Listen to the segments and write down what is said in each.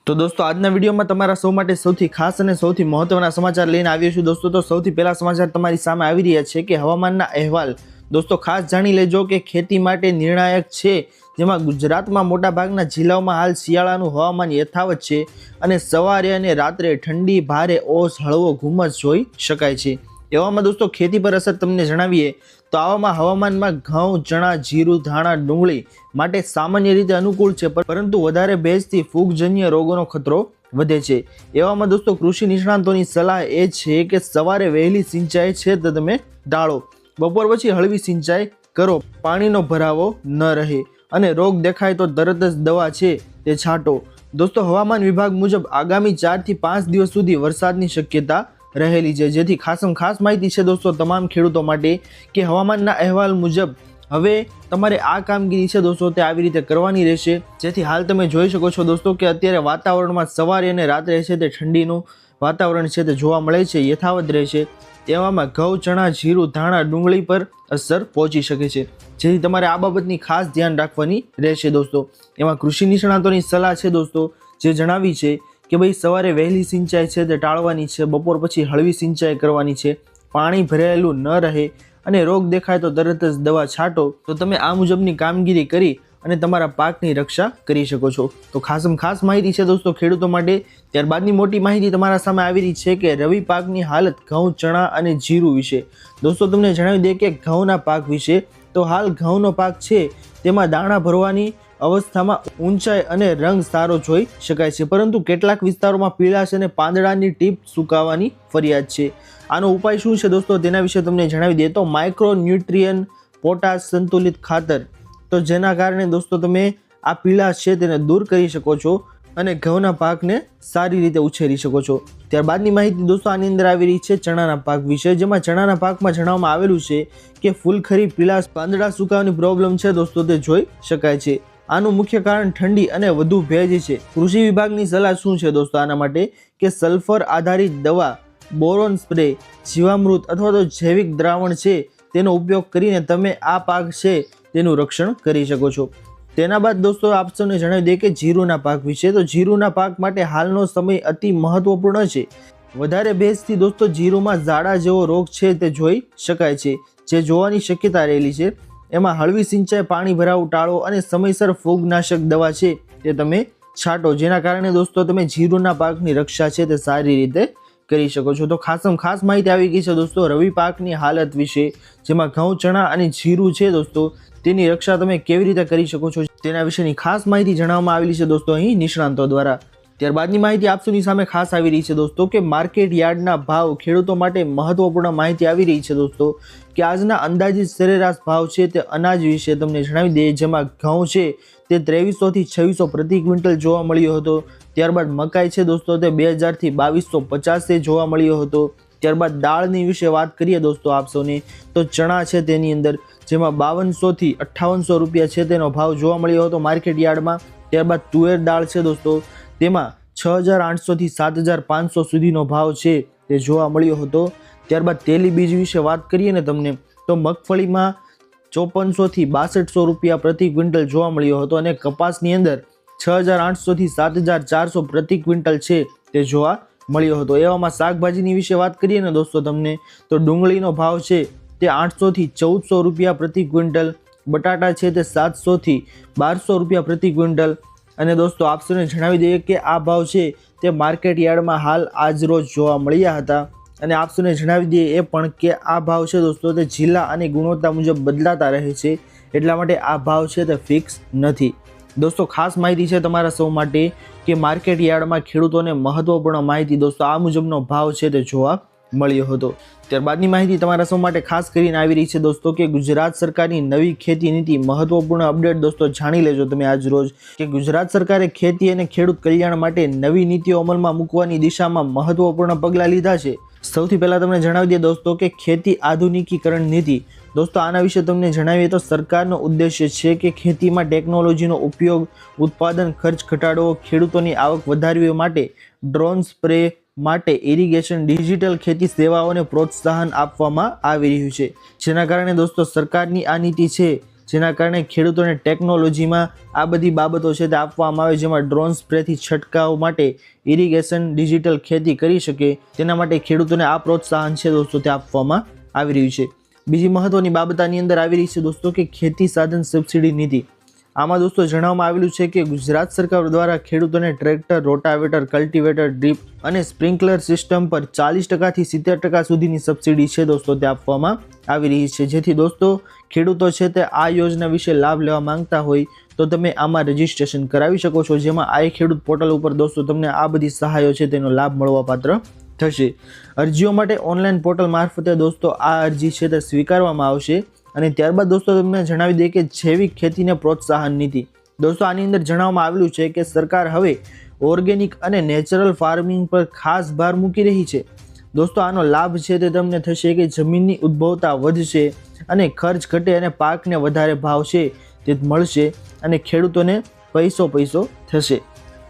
તો દોસ્તો આજના વિડીયોમાં તમારા સૌ માટે સૌથી ખાસ અને સૌથી મહત્વના સમાચાર લઈને આવ્યો છું દોસ્તો। તો સૌથી પહેલા સમાચાર તમારી સામે આવી રહ્યા છે કે હવામાનના અહેવાલ દોસ્તો ખાસ જાણી લેજો કે ખેતી માટે નિર્ણાયક છે, જેમાં ગુજરાતમાં મોટાભાગના જિલ્લાઓમાં હાલ શિયાળાનું હવામાન યથાવત છે અને સવારે અને રાત્રે ઠંડી, ભારે ઓસ, હળવો ઘુમ્મસ જોઈ શકાય છે। એવામાં દોસ્તો ખેતી પર અસર તમને જણાવીએ તો આવામાં હવામાનમાં ઘઉં, ચણા, જીરું, ધાણા, ડુંગળી માટે સામાન્ય રીતે અનુકૂળ છે, પરંતુ વધારે ભેજથી ફૂગજન્ય રોગોનો ખતરો વધે છે। એવામાં દોસ્તો કૃષિ નિષ્ણાતોની સલાહ એ છે કે સવારે વહેલી સિંચાઈ છે તો તમે ટાળો, બપોર પછી હળવી સિંચાઈ કરો, પાણીનો ભરાવો ન રહે અને રોગ દેખાય તો તરત જ દવા છે તે છાંટો। દોસ્તો હવામાન વિભાગ મુજબ આગામી 4 થી 5 દિવસ સુધી વરસાદની શક્યતા રહેલી છે, જેથી ખાસ માહિતી છે દોસ્તો તમામ ખેડૂતો માટે કે હવામાનના અહેવાલ મુજબ હવે તમારે આ કામગીરી છે દોસ્તો તે આવી રીતે કરવાની રહેશે। જેથી હાલ તમે જોઈ શકો છો દોસ્તો કે અત્યારે વાતાવરણમાં સવારે અને રાત્રે છે તે ઠંડીનું વાતાવરણ છે તે જોવા મળે છે, યથાવત રહેશે। તેવામાં ઘઉં, ચણા, જીરું, ધાણા, ડુંગળી પર અસર પહોંચી શકે છે, જેથી તમારે આ બાબતની ખાસ ધ્યાન રાખવાની રહેશે દોસ્તો। એમાં કૃષિ નિષ્ણાતોની સલાહ છે દોસ્તો જે જણાવી છે કે ભાઈ સવારે વહેલી સિંચાઈ છે તે ટાળવાની છે, બપોર પછી હળવી સિંચાઈ કરવાની છે, પાણી ભરેલું ન રહે અને રોગ દેખાય તો તરત જ દવા છાંટો, તો તમે આ મુજબની કામગીરી કરી અને તમારા પાકની રક્ષા કરી શકો છો। તો ખાસ માહિતી છે દોસ્તો ખેડૂતો માટે। ત્યારબાદની મોટી માહિતી તમારા સામે આવી રહી છે કે રવિ પાકની હાલત ઘઉં, ચણા અને જીરું વિશે। દોસ્તો તમને જણાવી દે કે ઘઉંના પાક વિશે તો હાલ ઘઉંનો પાક છે તેમાં દાણા ભરવાની અવસ્થામાં ઊંચાઈ અને રંગ સારો જોઈ શકાય છે, પરંતુ કેટલાક વિસ્તારોમાં પીળાશ અને પાંદડાની ટીપ સુકાવાની ફરિયાદ છે। આનો ઉપાય શું છે દોસ્તો તેના વિશે તમને જણાવી દે તો માઇક્રો ન્યુટ્રિયન, પોટાશ, સંતુલિત ખાતર, તો જેના કારણે દોસ્તો તમે આ પીળાશ છે તેને દૂર કરી શકો છો અને ઘઉંના પાકને સારી રીતે ઉછેરી શકો છો। ત્યારબાદની માહિતી દોસ્તો આની અંદર આવી રહી છે ચણાના પાક વિશે, જેમાં ચણાના પાકમાં જણાવવામાં આવેલું છે કે ફૂલખરી, પીળાશ, પાંદડા સુકાવાની પ્રોબ્લેમ છે દોસ્તો તે જોઈ શકાય છે। આનું મુખ્ય કારણ ઠંડી અને વધુ ભેજ છે। કૃષિ વિભાગની સલાહ શું છે દોસ્તો આના માટે કે સલ્ફર આધારિત દવા, બોરોન સ્પ્રે, જીવામૃત અથવા તો જૈવિક દ્રાવણ છે તેનો ઉપયોગ કરીને તમે આ પાક છે તેનું રક્ષણ કરી શકો છો। તેના બાદ દોસ્તો આપ સૌને જણાવી દે કે જીરુના પાક વિશે, તો જીરુના પાક માટે હાલનો સમય અતિ મહત્વપૂર્ણ છે। વધારે ભેજથી દોસ્તો જીરુમાં ઝાડા જેવો રોગ છે તે જોઈ શકાય છે, જે જોવાની શક્યતા રહેલી છે। એમાં હળવી સિંચાઈ, પાણી ભરાવું ટાળો અને સમયસર ફૂગનાશક દવા છે તે તમે છાંટો, જેના કારણે દોસ્તો તમે જીરુના પાકની રક્ષા છે તે સારી રીતે કરી શકો છો। તો ખાસ માહિતી આવી ગઈ છે દોસ્તો રવિ પાકની હાલત વિશે, જેમાં ઘઉં, ચણા અને જીરું છે દોસ્તો તેની રક્ષા તમે કેવી રીતે કરી શકો છો તેના વિશેની ખાસ માહિતી જણાવવામાં આવેલી છે દોસ્તો અહીં નિષ્ણાંતો દ્વારા। ત્યારબાદની માહિતી આપ સૌની સામે ખાસ આવી રહી છે દોસ્તો કે માર્કેટ યાર્ડના ભાવ ખેડૂતો માટે મહત્વપૂર્ણ માહિતી આવી રહી છે દોસ્તો કે આજના અંદાજિત સરેરાશ ભાવ છે તે અનાજ વિશે તમને જણાવી દે, જેમાં ઘઉં છે તે 2300 થી 2600 પ્રતિ ક્વિન્ટલ જોવા મળ્યો હતો। ત્યારબાદ મકાઈ છે દોસ્તો તે 2000 થી 2250 જોવા મળ્યો હતો। ત્યારબાદ દાળની વિશે વાત કરીએ દોસ્તો આપ સૌને તો ચણા છે તેની અંદર જેમાં 5200 થી 5800 રૂપિયા છે તેનો ભાવ જોવા મળ્યો હતો માર્કેટ યાર્ડમાં। ત્યારબાદ તુવેર દાળ છે દોસ્તો તેમાં 6800 થી 7500 સુધીનો ભાવ છે તે જોવા મળ્યો હતો। ત્યારબાદ તેલી બીજ વિશે વાત કરીએ ને તમને તો મગફળીમાં 5400 થી 6200 રૂપિયા પ્રતિ ક્વિન્ટલ જોવા મળ્યો હતો અને કપાસની અંદર 6800 થી 7400 પ્રતિ ક્વિન્ટલ છે તે જોવા મળ્યો હતો। એવામાં શાકભાજીની વિશે વાત કરીએ ને દોસ્તો તમને તો ડુંગળીનો ભાવ છે તે 800 થી 1400 રૂપિયા પ્રતિ ક્વિન્ટલ, બટાટા છે તે 700 થી 1200 રૂપિયા પ્રતિ ક્વિન્ટલ અને દોસ્તો આપ સૌને જણાવી દઈએ કે આ ભાવ છે તે માર્કેટ યાર્ડમાં હાલ આજ રોજ જોવા મળ્યા હતા અને આપ સૌને જણાવી દઈએ એ પણ કે આ ભાવ છે દોસ્તો તે જિલ્લા અને ગુણવત્તા મુજબ બદલાતા રહે છે, એટલા માટે આ ભાવ છે તે ફિક્સ નથી। દોસ્તો ખાસ માહિતી છે તમારા સૌ માટે કે માર્કેટ યાર્ડમાં ખેડૂતોને મહત્વપૂર્ણ માહિતી દોસ્તો આ મુજબનો ભાવ છે તે જોવા મળ્યો હતો। ત્યારબાદની માહિતી તમારા સૌ માટે ખાસ કરીને આવી રહી છે દોસ્તો કે ગુજરાત સરકારની નવી ખેતી નીતિ મહત્વપૂર્ણ અપડેટ દોસ્તો જાણી લેજો તમે આજ રોજ કે ગુજરાત સરકારે ખેતી અને ખેડૂત કલ્યાણ માટે નવી નીતિઓ અમલમાં મૂકવાની દિશામાં મહત્વપૂર્ણ પગલાં લીધા છે। સૌથી પહેલા તમને જણાવી દે દોસ્તો કે ખેતી આધુનિકીકરણ નીતિ, દોસ્તો આના વિશે તમને જણાવીએ તો સરકારનો ઉદ્દેશ્ય છે કે ખેતીમાં ટેકનોલોજીનો ઉપયોગ, ઉત્પાદન ખર્ચ ઘટાડવો, ખેડૂતોની આવક વધારવી માટે ડ્રોન સ્પ્રે માટે ઇરિગેશન, ડિજિટલ ખેતી સેવાઓને પ્રોત્સાહન આપવામાં આવી રહ્યું છે, જેના કારણે દોસ્તો સરકારની આ નીતિ છે જેના કારણે ખેડૂતોને ટેકનોલોજીમાં આ બધી બાબતો છે તે આપવામાં આવે, જેમાં ડ્રોન સ્પ્રેથી છંટકાવ માટે ઇરિગેશન ડિજિટલ ખેતી કરી શકે તેના માટે ખેડૂતોને આ પ્રોત્સાહન છે દોસ્તો તે આપવામાં આવી રહ્યું છે. બીજી મહત્વની બાબત આની અંદર આવી રહી છે દોસ્તો કે ખેતી સાધન સબસિડી નીતિ. આમાં દોસ્તો જણાવવામાં આવેલું છે કે ગુજરાત સરકાર દ્વારા ખેડૂતોને ટ્રેક્ટર, રોટાવેટર, કલ્ટિવેટર, ડ્રીપ અને સ્પ્રિંકલર સિસ્ટમ પર 40% થી 70% સુધીની સબસિડી છે દોસ્તો તે આપવામાં આવી રહી છે. જેથી દોસ્તો ખેડૂતો છે તે આ યોજના વિશે લાભ લેવા માંગતા હોય તો તમે આમાં રજીસ્ટ્રેશન કરાવી શકો છો, જેમાં આઈ ખેડૂત પોર્ટલ ઉપર દોસ્તો તમને આ બધી સહાયો છે તેનો લાભ મળવાપાત્ર થશે. અરજીઓ માટે ઓનલાઈન પોર્ટલ મારફતે દોસ્તો આ અરજી છે તે સ્વીકારવામાં આવશે. અને ત્યારબાદ દોસ્તો તમને જણાવી દઈએ કે જૈવિક ખેતીને પ્રોત્સાહન નીતિ. દોસ્તો આની અંદર જણાવવામાં આવેલું છે કે સરકાર હવે ઓર્ગેનિક અને નેચરલ ફાર્મિંગ પર ખાસ ભાર મૂકી રહી છે. દોસ્તો આનો લાભ છે તે તમને થશે કે જમીનની ઉદ્ભવતા વધશે અને ખર્ચ ઘટે અને પાકને વધારે ભાવ છે તે મળશે અને ખેડૂતોને પૈસો થશે.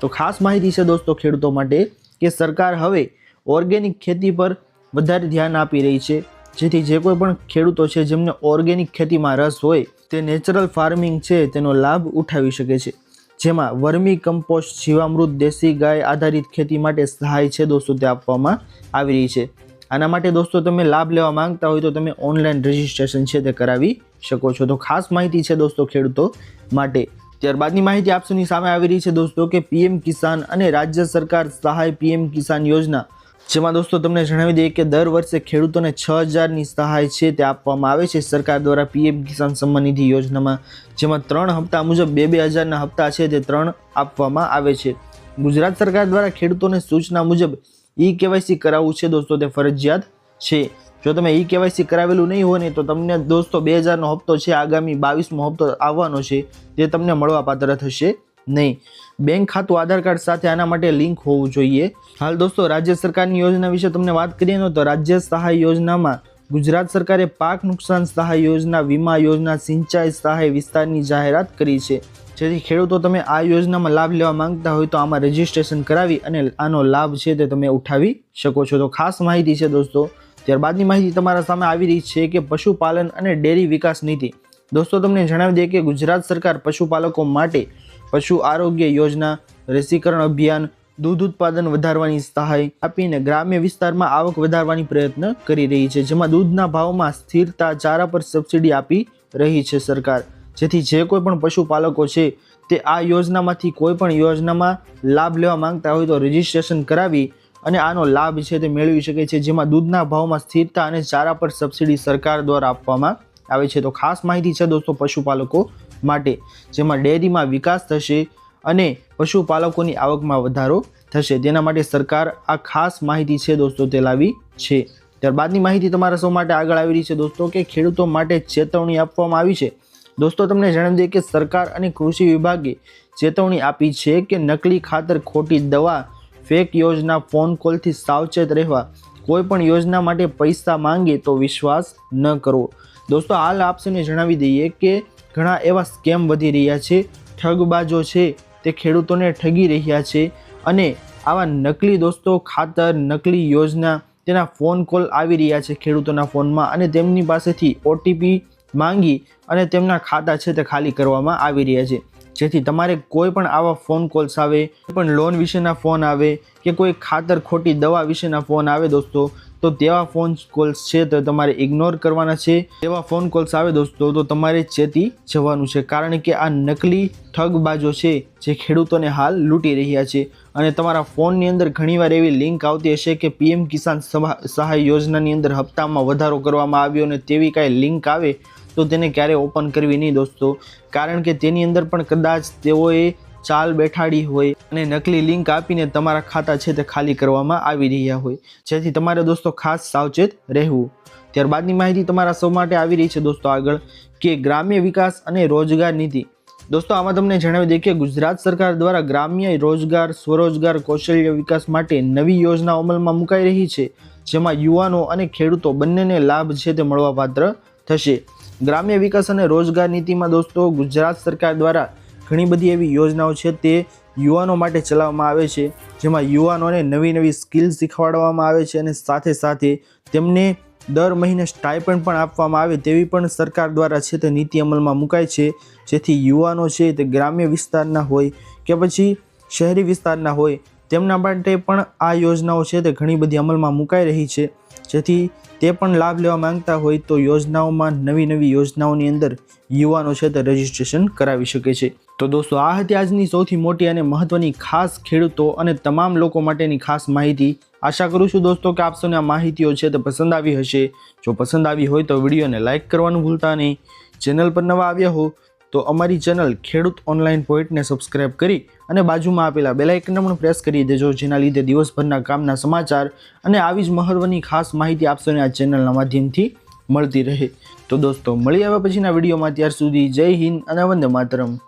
તો ખાસ માહિતી છે દોસ્તો ખેડૂતો માટે કે સરકાર હવે ઓર્ગેનિક ખેતી પર વધારે ધ્યાન આપી રહી છે, જેથી જે કોઈ પણ ખેડૂતો છે જેમને ઓર્ગેનિક ખેતીમાં રસ હોય તે નેચરલ ફાર્મિંગ છે તેનો લાભ ઉઠાવી શકે છે, જેમાં વર્મી કમ્પોસ્ટ, જીવામૃત, દેશી ગાય આધારિત ખેતી માટે સહાય છે દોસ્તો તે આપવામાં આવી રહી છે. આના માટે દોસ્તો તમે લાભ લેવા માંગતા હોય તો તમે ઓનલાઈન રજીસ્ટ્રેશન છે તે કરાવી શકો છો. તો ખાસ માહિતી છે દોસ્તો ખેડૂતો માટે. ત્યારબાદની માહિતી આપસોની સામે આવી રહી છે દોસ્તો કે પીએમ કિસાન અને રાજ્ય સરકાર સહાય પીએમ કિસાન યોજના, જેમાં દોસ્તો તમને જણાવી દઈએ કે દર વર્ષે ખેડૂતોને 6000ની સહાય છે તે આપવામાં આવે છે સરકાર દ્વારા પીએમ કિસાન સન્માન નિધિ યોજનામાં, જેમાં 3 હપ્તા મુજબ 2,000ના હપ્તા છે તે 3 આપવામાં આવે છે. ગુજરાત સરકાર દ્વારા ખેડૂતોને સૂચના મુજબ ઈ-કેવાયસી કરાવવું છે દોસ્તો તે ફરજિયાત છે. જો તમે ઈ-કેવાયસી કરાવેલું નહીં હોય ને તો તમને દોસ્તો 2000નો હપ્તો છે આગામી 22મો હપ્તો આવવાનો છે તે તમને મળવાપાત્ર થશે નહીં. બેંક ખાતું આધાર કાર્ડ સાથે આના માટે લિંક હોવું જોઈએ. હાલ દોસ્તો રાજ્ય સરકારની યોજના વિશે તમને વાત કરીએ તો રાજ્ય સહાય યોજનામાં ગુજરાત સરકારે પાક નુકસાન સહાય યોજના, વીમા યોજના, સિંચાઈ સહાય વિસ્તારની જાહેરાત કરી છે, જેથી ખેડૂતો તમે આ યોજનામાં લાભ લેવા માંગતા હોય તો આમાં રજીસ્ટ્રેશન કરાવી અને આનો લાભ છે તે તમે ઉઠાવી શકો છો. તો ખાસ માહિતી છે દોસ્તો. ત્યારબાદની માહિતી તમારા સામે આવી રહી છે કે પશુપાલન અને ડેરી વિકાસ નીતિ. દોસ્તો તમને જણાવી દઈએ કે ગુજરાત સરકાર પશુપાલકો માટે પશુ આરોગ્ય યોજના, રસીકરણ અભિયાન, દૂધ ઉત્પાદન વધારવાની સહાય આપીને ગ્રામ્ય વિસ્તારમાં આવક વધારવાની પ્રયત્ન કરી રહી છે, જેમાં દૂધના ભાવમાં સ્થિરતા, ચારા પર સબસિડી આપી રહી છે સરકાર, જેથી જે કોઈ પણ પશુપાલકો છે તે આ યોજનામાંથી કોઈ પણ યોજનામાં લાભ લેવા માંગતા હોય તો રજીસ્ટ્રેશન કરાવી અને આનો લાભ છે તે મેળવી શકે છે, જેમાં દૂધના ભાવમાં સ્થિરતા અને ચારા પર સબસિડી સરકાર દ્વારા આપવામાં આવે છે. તો ખાસ માહિતી છે દોસ્તો પશુપાલકો માટે, જેમાં ડેરીમાં વિકાસ થશે અને પશુપાલકોની આવકમાં વધારો થશે, તેના માટે સરકાર આ ખાસ માહિતી છે દોસ્તો તે લાવી છે. ત્યારબાદની માહિતી તમારા સૌ માટે આગળ આવી રહી છે દોસ્તો કે ખેડૂતો માટે ચેતવણી આપવામાં આવી છે. દોસ્તો તમને જણાવી દઈએ કે સરકાર અને કૃષિ વિભાગે ચેતવણી આપી છે કે નકલી ખાતર, ખોટી દવા, ફેક યોજના, ફોન કોલથી સાવચેત રહેવા. કોઈ પણ યોજના માટે પૈસા માંગે તો વિશ્વાસ ન કરવો. દોસ્તો હાલ આપને જણાવી દઈએ કે ઘણા એવા સ્કેમ વધી રહ્યા છે, ઠગબાજો છે તે ખેડૂતોને ઠગી રહ્યા છે અને આવા નકલી દોસ્તો ખાતર, નકલી યોજના તેના ફોન કોલ આવી રહ્યા છે ખેડૂતોના ફોનમાં અને તેમની પાસેથી ઓટીપી માંગી અને તેમના ખાતા છે તે ખાલી કરવામાં આવી રહ્યા છે. જેથી તમારે કોઈ પણ આવા ફોન કોલ્સ આવે, કોઈ પણ લોન વિશેના ફોન આવે કે કોઈ ખાતર, ખોટી દવા વિશેના ફોન આવે દોસ્તો, તો તેવા ફોન કોલ્સ છે તો તમારે ઇગ્નોર કરવાના છે. તેવા ફોન કોલ્સ આવે દોસ્તો તો તમારે ચેતી જવાનું છે, કારણ કે આ નકલી ઠગબાજો છે જે ખેડૂતોને હાલ લૂંટી રહ્યા છે અને તમારા ફોનની અંદર ઘણીવાર એવી લિંક આવતી હશે કે પીએમ કિસાન સહાય યોજનાની અંદર હપ્તામાં વધારો કરવામાં આવ્યો અને તેવી કાંઈ લિંક આવે તો તેને ક્યારેય ઓપન કરવી નહીં દોસ્તો, કારણ કે તેની અંદર પણ કદાચ તેઓએ ચાલ બેઠાડી હોય અને નકલી લિંક આપીને તમારા ખાતા છે તે ખાલી કરવામાં આવી રહ્યા હોય, જેથી તમારે દોસ્તો ખાસ સાવચેત રહેવું. ત્યારબાદની માહિતી તમારા સૌ માટે આવી રહી છે દોસ્તો આગળ કે ગ્રામ્ય વિકાસ અને રોજગાર નીતિ. દોસ્તો આમાં તમને જણાવી દઈએ કે ગુજરાત સરકાર દ્વારા ગ્રામ્ય રોજગાર, સ્વરોજગાર, કૌશલ્ય વિકાસ માટે નવી યોજના અમલમાં મુકાઈ રહી છે, જેમાં યુવાનો અને ખેડૂતો બંનેને લાભ છે તે મળવાપાત્ર થશે. ગ્રામ્ય વિકાસ અને રોજગાર નીતિમાં દોસ્તો ગુજરાત સરકાર દ્વારા ઘણી બધી એવી યોજનાઓ છે તે યુવાનો માટે ચલાવવામાં આવે છે, જેમાં યુવાનોને નવી નવી સ્કિલ શીખવાડવામાં આવે છે અને સાથે સાથે તેમને દર મહિને સ્ટાઇપન્ડ પણ આપવામાં આવે તેવી પણ સરકાર દ્વારા છે તે નીતિ અમલમાં મુકાય છે, જેથી યુવાનો છે તે ગ્રામ્ય વિસ્તારના હોય કે પછી શહેરી વિસ્તારના હોય તેમના માટે પણ આ યોજનાઓ છે તે ઘણી બધી અમલમાં મુકાઈ રહી છે, જેથી તે પણ લાભ લેવા માંગતા હોય તો યોજનાઓમાં નવી યોજનાઓની અંદર યુવાનો છે તે રજીસ્ટ્રેશન કરાવી શકે છે. તો દોસ્તો આ હતી આજની સૌથી મોટી અને મહત્વની ખાસ ખેડૂતો અને તમામ લોકો માટેની ખાસ માહિતી. આશા કરું છું દોસ્તો કે આપ સૌને આ માહિતીઓ છે તે પસંદ આવી હશે. જો પસંદ આવી હોય તો વિડીયોને લાઇક કરવાનું ભૂલતા નહીં. ચેનલ પર નવા આવ્યા હો તો અમારી ચેનલ ખેડૂત ઓનલાઈન પોઈન્ટને સબસ્ક્રાઇબ કરી અને બાજુમાં આપેલા બેલ આઇકનને પણ પ્રેસ કરી દેજો, જેના લીધે દિવસભરના કામના સમાચાર અને આવી જ મહત્વની ખાસ માહિતી આપ સૌને આ ચેનલના માધ્યમથી મળતી રહે. તો દોસ્તો મળી આવ્યા પછીના વિડીયોમાં, ત્યાર સુધી જય હિન્દ અને વંદે માતરમ.